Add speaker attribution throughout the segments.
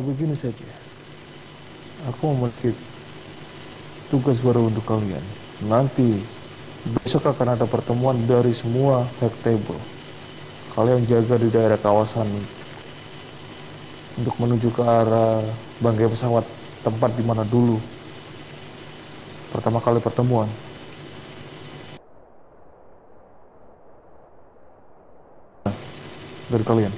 Speaker 1: Begini saja, aku memiliki tugas baru untuk kalian. Nanti besok akan ada pertemuan dari semua hack table. Kalian jaga di daerah kawasan untuk menuju ke arah bangkai pesawat, tempat di mana dulu pertama kali pertemuan dari kalian.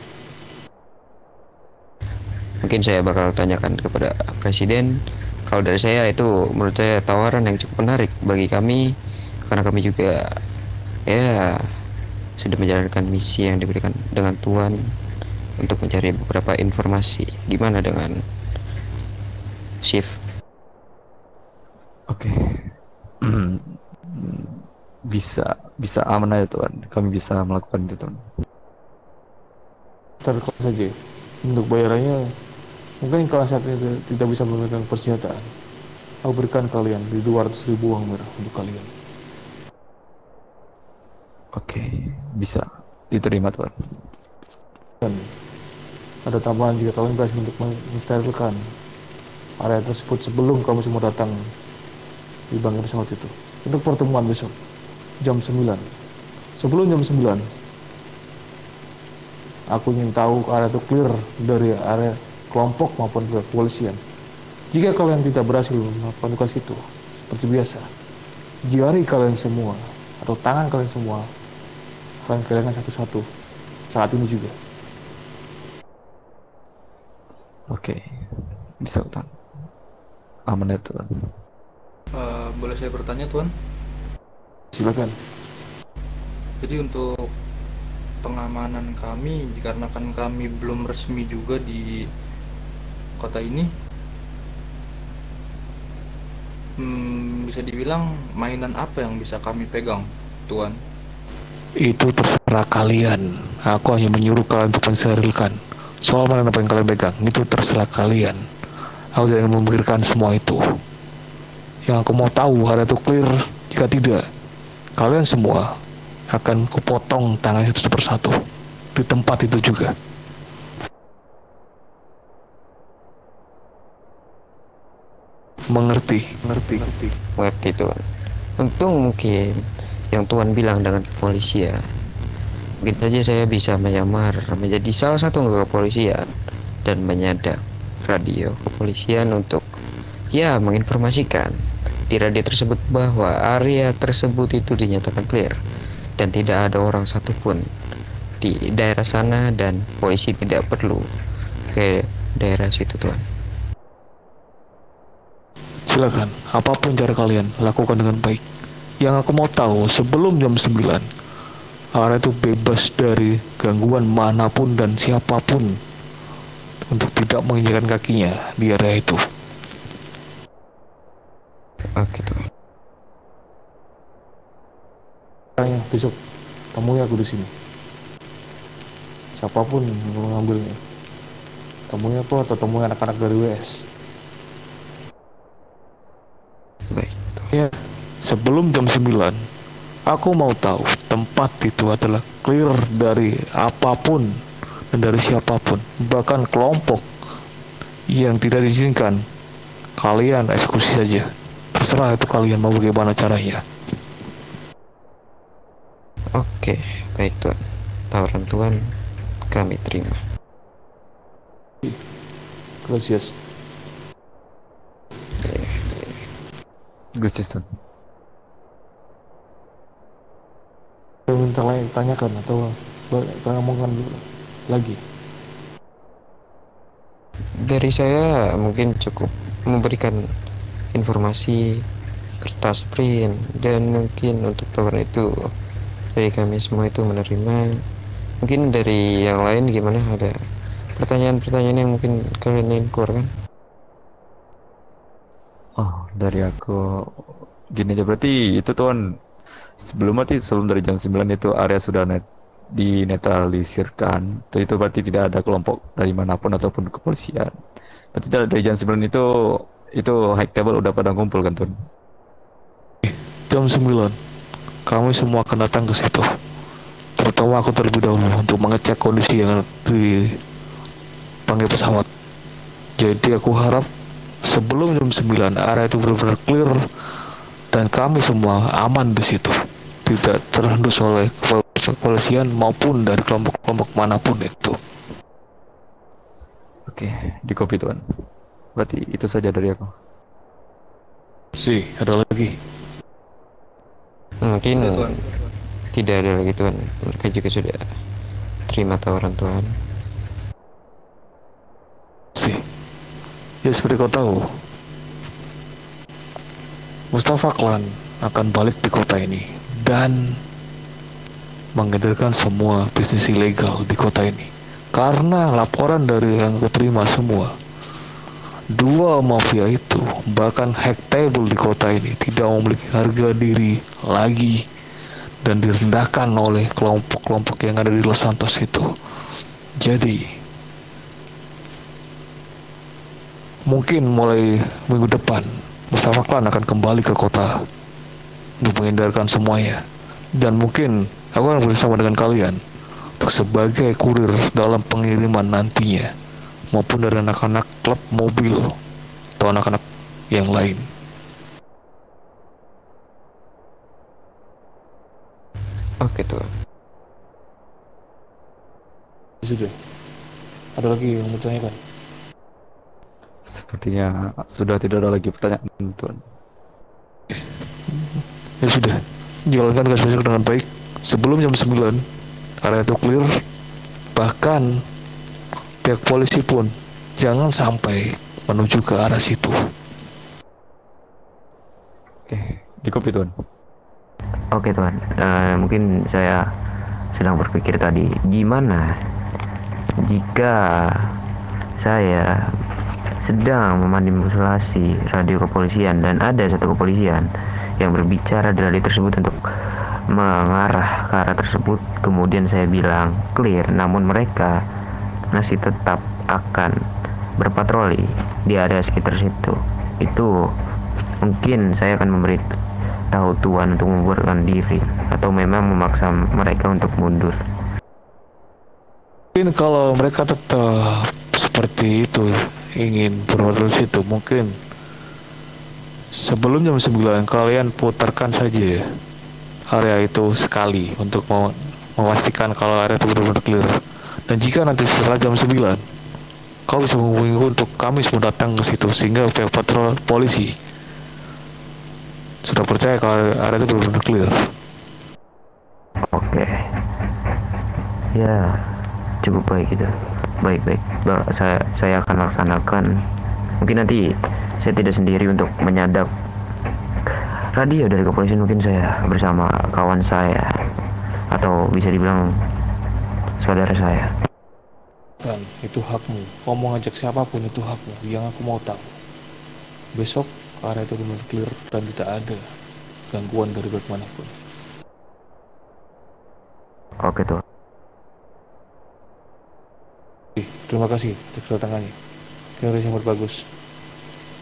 Speaker 2: Mungkin saya bakal tanyakan kepada Presiden. Kalau dari saya itu menurut saya tawaran yang cukup menarik bagi kami karena kami juga ya sudah menjalankan misi yang diberikan dengan Tuhan untuk mencari beberapa informasi. Gimana dengan shift?
Speaker 3: Oke. bisa bisa aman aja tuan. Kami bisa melakukan itu tuan.
Speaker 1: Cari kalian saja. Untuk bayarannya, mungkin kalian saat ini tidak bisa memegang persenjataan. Aku berikan kalian di 200.000 uang merah untuk kalian.
Speaker 3: Oke, bisa diterima tuan.
Speaker 1: Dan ada tambahan jika kalian berhasil untuk mensterilkan area tersebut sebelum kamu semua datang di bangkai pesawat itu. Untuk pertemuan besok, jam 9. Sebelum jam 9, aku ingin tahu area itu clear dari area kelompok maupun kepolisian. Jika kalian tidak berhasil melakukan tugas itu, seperti biasa, jari kalian semua atau tangan kalian semua akan kehilangan satu-satu saat ini juga.
Speaker 3: Oke, bisa tuan. Aman ya tuan.
Speaker 4: Boleh saya bertanya, Tuan?
Speaker 1: Silakan.
Speaker 4: Jadi untuk pengamanan kami, dikarenakan kami belum resmi juga di kota ini, bisa dibilang mainan apa yang bisa kami pegang, Tuan?
Speaker 1: Itu terserah kalian. Aku hanya menyuruh kalian untuk mensterilkan. Soal mana apa yang kalian pegang, itu terserah kalian. Aku tidak ingin memikirkan semua itu. Yang aku mau tahu area itu clear. Jika tidak, kalian semua akan kupotong tangan satu persatu di tempat itu juga. Mengerti? Mengerti.
Speaker 2: Mengerti Tuan. Untung mungkin yang Tuan bilang dengan kepolisian. Mungkin saja saya bisa menyamar menjadi salah satu anggota kepolisian dan menyadap radio kepolisian untuk ya menginformasikan di radio tersebut bahwa area tersebut itu dinyatakan clear dan tidak ada orang satupun di daerah sana dan polisi tidak perlu ke daerah situ Tuan.
Speaker 1: Silakan, apapun cara kalian, lakukan dengan baik. Yang aku mau tahu, sebelum jam 9, area itu bebas dari gangguan manapun dan siapapun untuk tidak menginjakan kakinya di area itu.
Speaker 2: Oke Tuan.
Speaker 1: Tanya besok, temui aku di sini. Siapapun yang mau mengambilnya, temui aku atau temui anak-anak dari WS.
Speaker 2: Baik Tuan.
Speaker 1: Ya, sebelum jam 9, aku mau tahu tempat itu adalah clear dari apapun dan dari siapapun, bahkan kelompok yang tidak diizinkan. Kalian eksekusi saja. Terserah itu kalian mau bagaimana caranya.
Speaker 2: Oke, baik Tuan. Tawaran Tuan kami terima.
Speaker 1: Gracias.
Speaker 3: Gustis tuan.
Speaker 1: Saya minta tanyakan atau ngomongkan lagi.
Speaker 2: Dari saya mungkin cukup memberikan informasi kertas print dan mungkin untuk tawaran itu dari kami semua itu menerima. Mungkin dari yang lain gimana, ada pertanyaan-pertanyaan yang mungkin kalian ingin keluarkan?
Speaker 3: Oh, dari aku gini aja berarti itu tuan sebelum dari jam 9 itu area sudah dinetralisirkan. Itu berarti tidak ada kelompok dari manapun ataupun kepolisian. Berarti dari jam 9 itu high table udah pada ngumpul kan tuan?
Speaker 1: Jam 9, kami semua akan datang ke situ. Terutama aku terlebih dahulu untuk mengecek kondisi yang di bangkai pesawat. Jadi aku harap sebelum jam 9 area itu benar-benar clear dan kami semua aman di situ, tidak terhembus oleh kepolisian maupun dari kelompok-kelompok manapun itu.
Speaker 3: Oke, di copy Tuan. Berarti itu saja dari aku.
Speaker 1: Sih, ada lagi.
Speaker 2: Mungkin
Speaker 4: Ya, Tuan.
Speaker 2: tidak ada lagi Tuan. Mereka juga sudah terima tawaran Tuan.
Speaker 1: Sih. Ya seperti kau tahu, Mustafa Klan akan balik di kota ini dan mengedarkan semua bisnis ilegal di kota ini. Karena laporan dari yang keterima semua, dua mafia itu bahkan hack table di kota ini tidak memiliki harga diri lagi dan direndahkan oleh kelompok-kelompok yang ada di Los Santos itu. Jadi mungkin mulai minggu depan Mustafa Klan akan kembali ke kota untuk menghindarkan semuanya. Dan mungkin aku akan bersama dengan kalian untuk sebagai kurir dalam pengiriman nantinya, maupun dari anak-anak klub mobil atau anak-anak yang lain.
Speaker 2: Oke Tuan.
Speaker 1: Sudah. Ada lagi yang mau ditanyakan?
Speaker 3: Sepertinya sudah tidak ada lagi pertanyaan Tuan.
Speaker 1: Ya sudah. Jalankan tugas besok dengan baik. Sebelum jam 9 area itu clear. Bahkan pihak polisi pun jangan sampai menuju ke arah situ.
Speaker 3: Oke, di copy Tuan.
Speaker 2: Oke Tuan. Mungkin saya sedang berpikir tadi, gimana jika saya sedang memanipulasi radio kepolisian dan ada satu kepolisian yang berbicara di radio tersebut untuk mengarah ke arah tersebut, kemudian saya bilang clear, namun mereka masih tetap akan berpatroli di area sekitar situ. Itu mungkin saya akan memberi tahu Tuan untuk membubarkan diri atau memang memaksa mereka untuk mundur.
Speaker 1: Mungkin kalau mereka tetap seperti itu ingin berhotel situ, mungkin sebelum jam 9 kalian putarkan saja area itu sekali untuk memastikan kalau area itu benar-benar clear. Dan jika nanti setelah jam 9 kau bisa menghubungi untuk kami semua datang ke situ, sehingga pihak patrol polisi sudah percaya kalau area itu benar-benar clear.
Speaker 2: Oke. Ya, cukup baik itu. Baik. Saya akan laksanakan. Mungkin nanti saya tidak sendiri untuk menyadap radio dari kepolisian, mungkin saya bersama kawan saya atau bisa dibilang saudara saya.
Speaker 1: Kan itu hakmu, kau mau ngajak siapapun itu hakmu. Yang aku mau tahu, besok area itu benar clear dan tidak ada gangguan dari bagaimanapun.
Speaker 2: Oke tuh.
Speaker 1: Terima kasih atas kedatangannya. Kinerja yang bagus.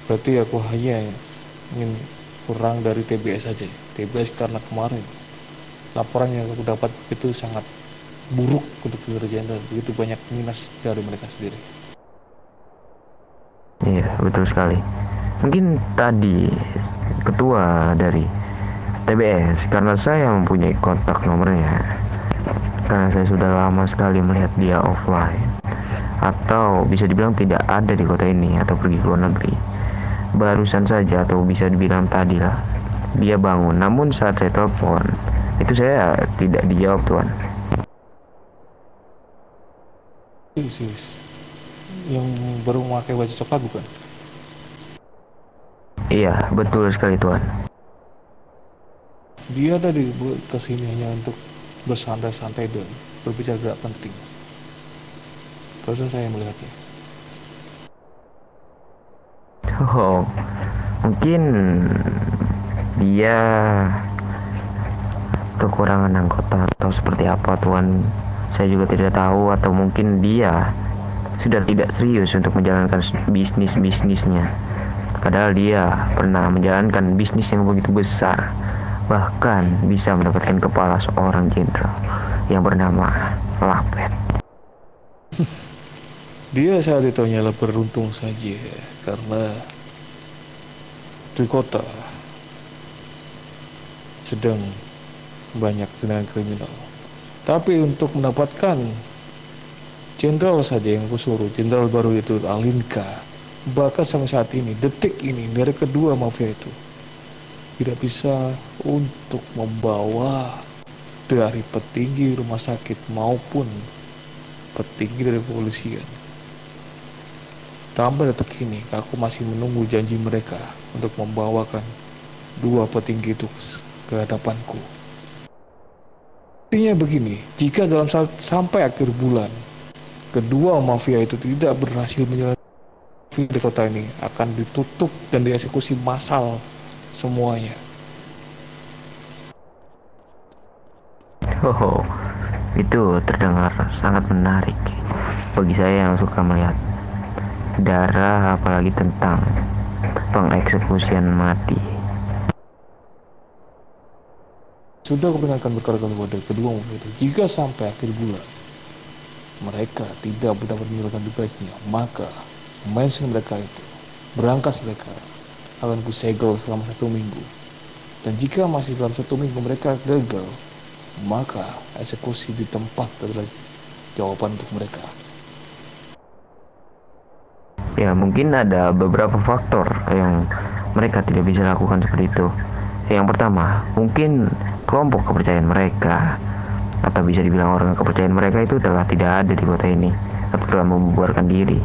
Speaker 1: Berarti aku hanya ingin kurang dari TBS saja. TBS karena kemarin laporan yang aku dapat itu sangat buruk untuk kinerja dan begitu banyak minus dari mereka sendiri.
Speaker 2: Iya, betul sekali. Mungkin tadi ketua dari TBS, karena saya mempunyai kontak nomornya, karena saya sudah lama sekali melihat dia offline, atau bisa dibilang tidak ada di kota ini atau pergi ke luar negeri. Barusan saja, atau bisa dibilang tadi lah, dia bangun. Namun saat saya telepon, itu saya tidak dijawab Tuan.
Speaker 1: Sis, yang baru memakai baju coklat bukan?
Speaker 2: Iya, betul sekali Tuan.
Speaker 1: Dia tadi kesini hanya untuk bersantai-santai dan berbicara tidak penting. Barusan saya melihatnya.
Speaker 2: Oh, mungkin dia kekurangan anggota atau seperti apa Tuan. Saya juga tidak tahu, atau mungkin dia sudah tidak serius untuk menjalankan bisnisnya. Padahal dia pernah menjalankan bisnis yang begitu besar, bahkan bisa mendapatkan kepala seorang jenderal yang bernama Lapet.
Speaker 1: Dia saat itu hanyalah beruntung saja karena di kota sedang banyak tindakan kriminal. Tapi untuk mendapatkan jenderal saja yang aku suruh, jenderal baru itu Alinka, bahkan sampai saat ini, detik ini, dari kedua mafia itu tidak bisa untuk membawa dari petinggi rumah sakit maupun petinggi dari kepolisian. Sampai detik ini, aku masih menunggu janji mereka untuk membawakan dua petinggi itu ke hadapanku. Artinya begini, jika dalam sampai akhir bulan kedua mafia itu tidak berhasil menyelesaikan di kota ini, akan ditutup dan dieksekusi massal semuanya.
Speaker 2: Oh, itu terdengar sangat menarik bagi saya yang suka melihat darah, apalagi tentang pengeksekusian mati.
Speaker 1: Sudah aku peringatkan berkali-kali kepada kedua mafia itu, jika sampai akhir bulan mereka tidak dapat menyelesaikan tugasnya, maka mansion mereka itu, berangkas mereka, akan kusegel selama 1 minggu. Dan jika masih dalam 1 minggu mereka gagal, maka eksekusi di tempat adalah jawaban untuk mereka.
Speaker 2: Ya, mungkin ada beberapa faktor yang mereka tidak bisa lakukan seperti itu. Yang pertama, mungkin kelompok kepercayaan mereka, atau bisa dibilang orang kepercayaan mereka itu telah tidak ada di kota ini atau telah membubarkan diri.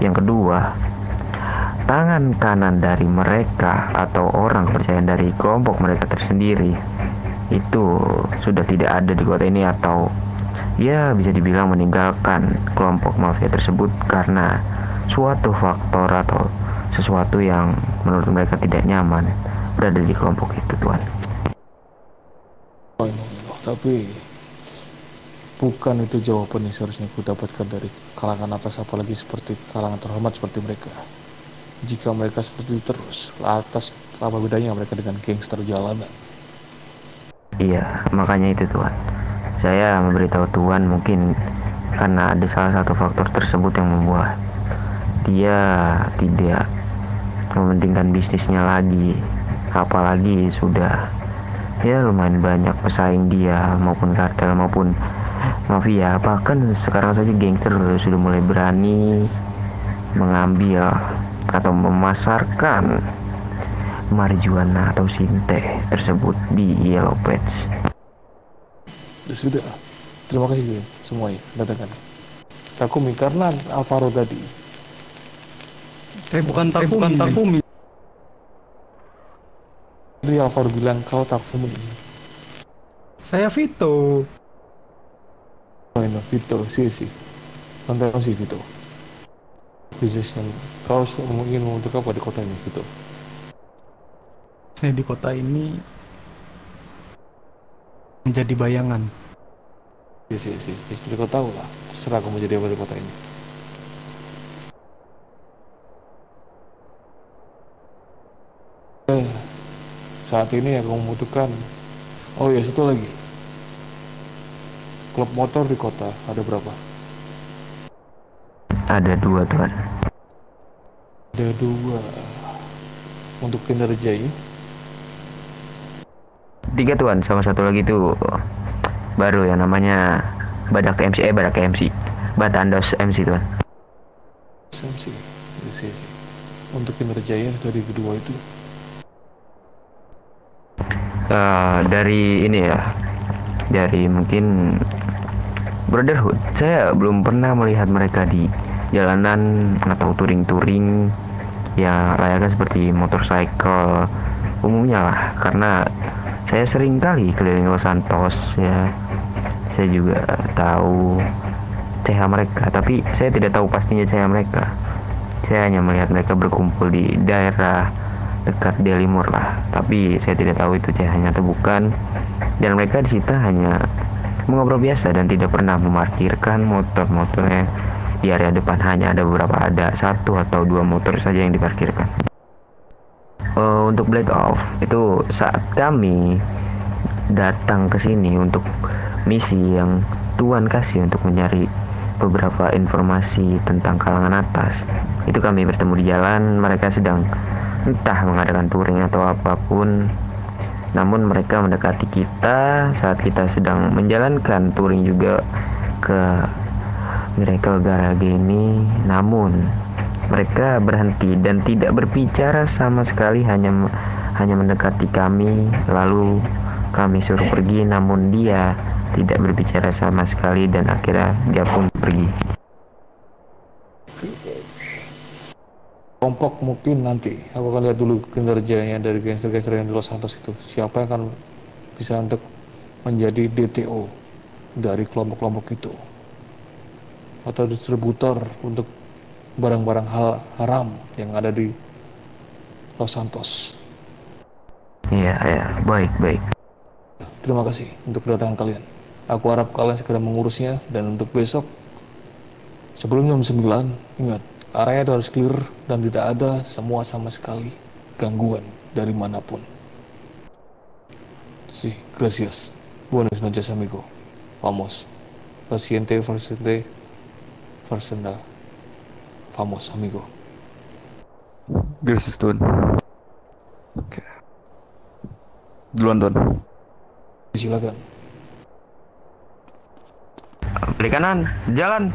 Speaker 2: Yang kedua, tangan kanan dari mereka atau orang kepercayaan dari kelompok mereka tersendiri itu sudah tidak ada di kota ini, atau ya bisa dibilang meninggalkan kelompok mafia tersebut karena suatu faktor atau sesuatu yang menurut mereka tidak nyaman berada di kelompok itu, Tuan.
Speaker 1: Tapi bukan itu jawaban yang seharusnya aku dapatkan dari kalangan atas, apalagi seperti kalangan terhormat seperti mereka. Jika mereka seperti itu terus, atas apa bedanya mereka dengan gangster jalanan?
Speaker 2: Iya, makanya itu, Tuan. Saya memberitahu Tuan mungkin karena ada salah satu faktor tersebut yang membuat dia tidak mementingkan bisnisnya lagi, apalagi sudah ya lumayan banyak pesaing dia maupun kartel maupun mafia. Bahkan sekarang saja gangster sudah mulai berani mengambil atau memasarkan marijuana atau sinte tersebut di Yellow Page.
Speaker 1: Ya sudah, terima kasih semuanya datangkan. Takumi karena Alvaro tadi.
Speaker 5: Bukan Takumi.
Speaker 1: Tadi Alvaro bilang kau Takumi.
Speaker 5: Saya Vito.
Speaker 1: Oh no, Vito, sih. Nonton sih Vito. Bisnisnya, kau ingin untuk apa di kota ini, Vito?
Speaker 5: Saya di kota ini menjadi bayangan.
Speaker 1: Sih. Seperti kau tahu lah, terserah kamu jadi apa di kota ini. Saat ini aku membutuhkan. Oh ya, satu lagi. Klub motor di kota ada berapa?
Speaker 2: Ada 2, Tuan.
Speaker 1: Ada 2. Untuk kinerja ini
Speaker 2: 3, Tuan, sama satu lagi tuh baru yang namanya Badak MC, Batandos MC, Tuan.
Speaker 1: sih. Untuk kinerja dari kedua itu
Speaker 2: dari ini ya, dari mungkin Brotherhood, saya belum pernah melihat mereka di jalanan atau touring ya layaknya seperti motorcycle umumnya lah, karena saya sering kali keliling Los Santos ya. Saya juga tahu CH mereka, tapi saya tidak tahu pastinya CH mereka. Saya hanya melihat mereka berkumpul di daerah dekat Delimur lah, tapi saya tidak tahu itu CH-nya atau bukan. Dan mereka di situ hanya mengobrol biasa dan tidak pernah memarkirkan motornya di area depan. Hanya ada beberapa, ada 1 atau 2 motor saja yang diparkirkan. Untuk Black Off itu saat kami datang ke sini untuk misi yang Tuan kasih untuk mencari beberapa informasi tentang kalangan atas. Itu kami bertemu di jalan, mereka sedang entah mengadakan touring atau apapun. Namun mereka mendekati kita saat kita sedang menjalankan touring juga ke Miracle Garage ini. Namun mereka berhenti dan tidak berbicara sama sekali, hanya mendekati kami, lalu kami suruh pergi, namun dia tidak berbicara sama sekali dan akhirnya dia pun pergi.
Speaker 1: Kelompok mungkin nanti aku akan lihat dulu kinerjanya dari gangster-gangster yang di Los Santos itu, siapa yang akan bisa untuk menjadi DTO dari kelompok-kelompok itu atau distributor untuk barang-barang hal haram yang ada di Los Santos.
Speaker 2: Iya, baik.
Speaker 1: Terima kasih untuk kedatangan kalian. Aku harap kalian segera mengurusnya, dan untuk besok sebelum jam 9, ingat, area itu harus clear dan tidak ada sama sekali gangguan dari manapun. Sí, gracias. Buenas noches, amigo. Vamos. Paciente, farsenda. Vamos, amigo.
Speaker 3: Gracias Tuan. Oke. Duluan Tuan.
Speaker 1: Silakan.
Speaker 2: Balik kanan, jalan.